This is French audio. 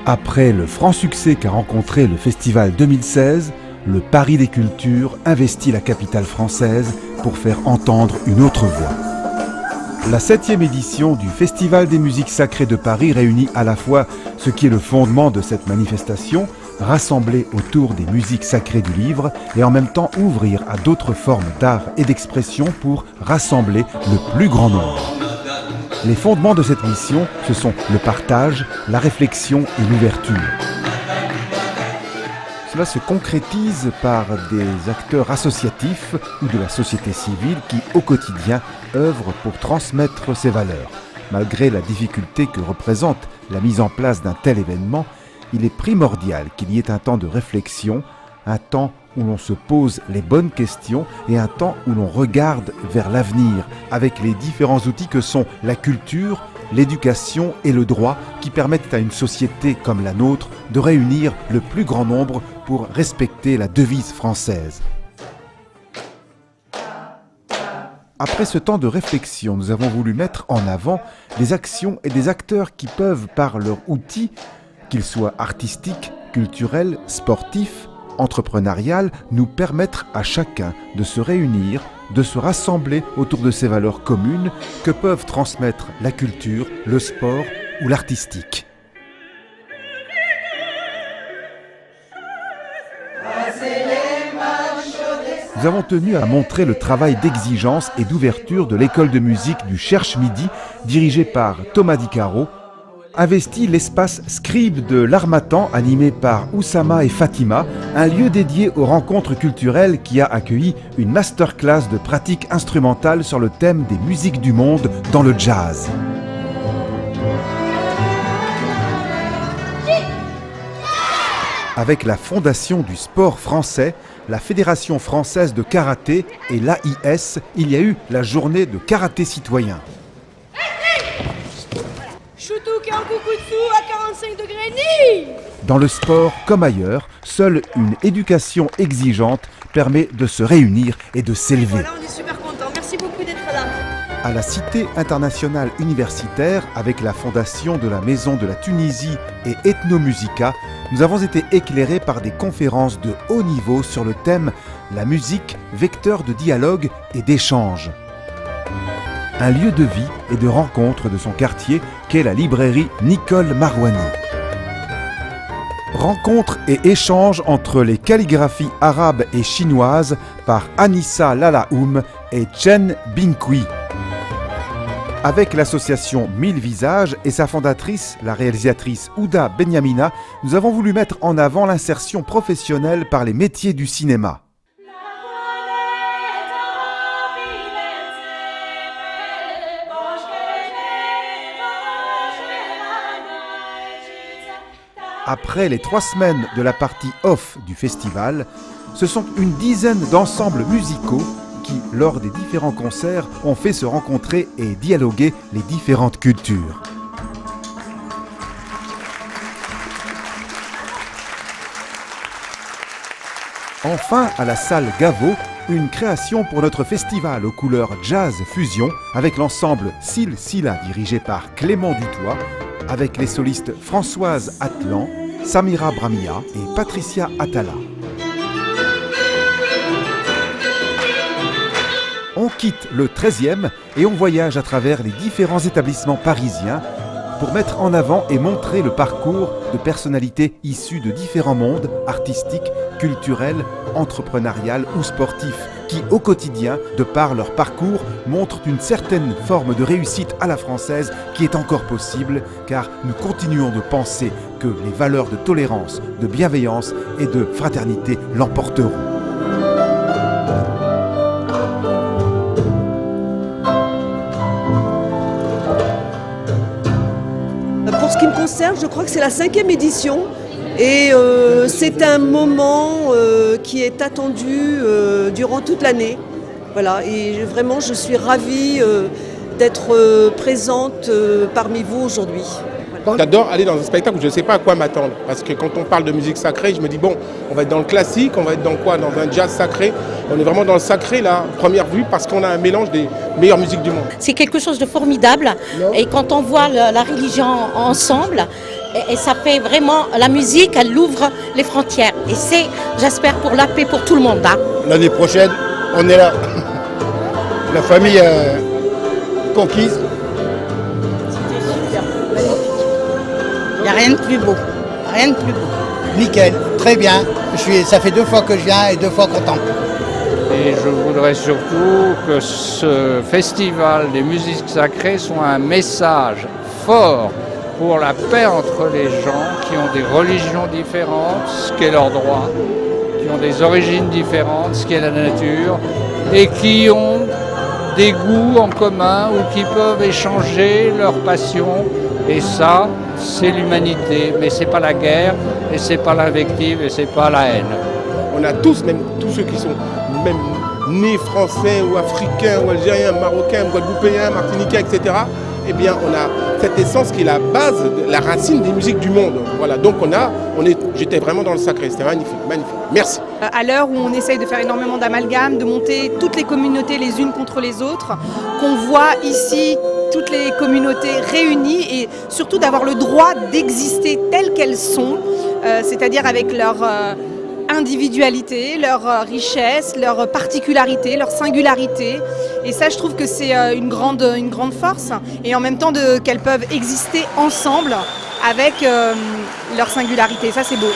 Après le franc succès qu'a rencontré le festival 2016, le Paris des Cultures investit la capitale française pour faire entendre une autre voix. La 7e édition du Festival des musiques sacrées de Paris réunit à la fois ce qui est le fondement de cette manifestation, rassembler autour des musiques sacrées du livre, et en même temps ouvrir à d'autres formes d'art et d'expression pour rassembler le plus grand nombre. Les fondements de cette mission, ce sont le partage, la réflexion et l'ouverture. Cela se concrétise par des acteurs associatifs ou de la société civile qui, au quotidien, œuvrent pour transmettre ces valeurs. Malgré la difficulté que représente la mise en place d'un tel événement, il est primordial qu'il y ait un temps de réflexion, un temps où l'on se pose les bonnes questions et un temps où l'on regarde vers l'avenir avec les différents outils que sont la culture, l'éducation et le droit qui permettent à une société comme la nôtre de réunir le plus grand nombre pour respecter la devise française. Après ce temps de réflexion, nous avons voulu mettre en avant des actions et des acteurs qui peuvent, par leurs outils, qu'ils soient artistiques, culturels, sportifs, entrepreneurial, nous permettre à chacun de se réunir, de se rassembler autour de ces valeurs communes que peuvent transmettre la culture, le sport ou l'artistique. Nous avons tenu à montrer le travail d'exigence et d'ouverture de l'école de musique du Cherche Midi, dirigée par Thomas Di Caro, investit l'espace Scribe de l'Harmattan, animé par Oussama et Fatima, un lieu dédié aux rencontres culturelles qui a accueilli une masterclass de pratique instrumentale sur le thème des musiques du monde dans le jazz. Avec la Fondation du sport français, la Fédération française de karaté et l'AIS, il y a eu la journée de karaté citoyen. À 45 degrés. Dans le sport comme ailleurs, seule une éducation exigeante permet de se réunir et de s'élever. Voilà, on est super contents. Merci beaucoup d'être là. À la Cité internationale universitaire, avec la fondation de la Maison de la Tunisie et Ethnomusica, nous avons été éclairés par des conférences de haut niveau sur le thème « La musique, vecteur de dialogue et d'échange ». Un lieu de vie et de rencontre de son quartier qu'est la librairie Nicole Marouani. Rencontre et échange entre les calligraphies arabes et chinoises par Anissa Lalaoum et Chen Binkui. Avec l'association 1000 Visages et sa fondatrice, la réalisatrice Ouda Benyamina, nous avons voulu mettre en avant l'insertion professionnelle par les métiers du cinéma. Après les 3 semaines de la partie off du festival, ce sont une dizaine d'ensembles musicaux qui, lors des différents concerts, ont fait se rencontrer et dialoguer les différentes cultures. Enfin, à la salle Gaveau, une création pour notre festival aux couleurs jazz fusion avec l'ensemble Sil Sila dirigé par Clément Dutoit, avec les solistes Françoise Atlan, Samira Bramia et Patricia Atala. On quitte le 13e et on voyage à travers les différents établissements parisiens pour mettre en avant et montrer le parcours de personnalités issues de différents mondes artistiques, culturels, entrepreneurial ou sportifs qui, au quotidien, de par leur parcours, montrent une certaine forme de réussite à la française qui est encore possible car nous continuons de penser que les valeurs de tolérance, de bienveillance et de fraternité l'emporteront. Pour ce qui me concerne, je crois que c'est la 5e édition et c'est un moment qui est attendu durant toute l'année. Voilà, et vraiment je suis ravie d'être présente parmi vous aujourd'hui. J'adore aller dans un spectacle où je ne sais pas à quoi m'attendre. Parce que quand on parle de musique sacrée, je me dis bon, on va être dans le classique, on va être dans quoi? Dans un jazz sacré. On est vraiment dans le sacré là, première vue, parce qu'on a un mélange des meilleures musiques du monde. C'est quelque chose de formidable. Et quand on voit la religion ensemble, Et ça fait vraiment, la musique, elle ouvre les frontières. Et c'est, j'espère, pour la paix pour tout le monde. Hein. L'année prochaine, on est là. La famille conquise. Il n'y a rien de plus beau. Rien de plus beau. Nickel, très bien. Ça fait 2 fois que je viens et 2 fois content. Et je voudrais surtout que ce festival des musiques sacrées soit un message fort pour la paix entre les gens qui ont des religions différentes, ce qui est leur droit, qui ont des origines différentes, ce qui est la nature, et qui ont des goûts en commun ou qui peuvent échanger leurs passions. Et ça, c'est l'humanité, mais c'est pas la guerre, et c'est pas l'invective, et c'est pas la haine. On a tous, même tous ceux qui sont même nés français ou africains ou algériens, marocains, guadeloupéens, martiniquais, etc. Eh bien, on a cette essence qui est la base, la racine des musiques du monde. Voilà, donc j'étais vraiment dans le sacré, c'était magnifique, magnifique. Merci. À l'heure où on essaye de faire énormément d'amalgames, de monter toutes les communautés les unes contre les autres, qu'on voit ici toutes les communautés réunies et surtout d'avoir le droit d'exister telles qu'elles sont, c'est-à-dire avec leur individualité, leur richesse, leur particularité, leur singularité. Et ça, je trouve que c'est une grande force. Et en même temps, qu'elles peuvent exister ensemble avec leur singularité. Ça, c'est beau.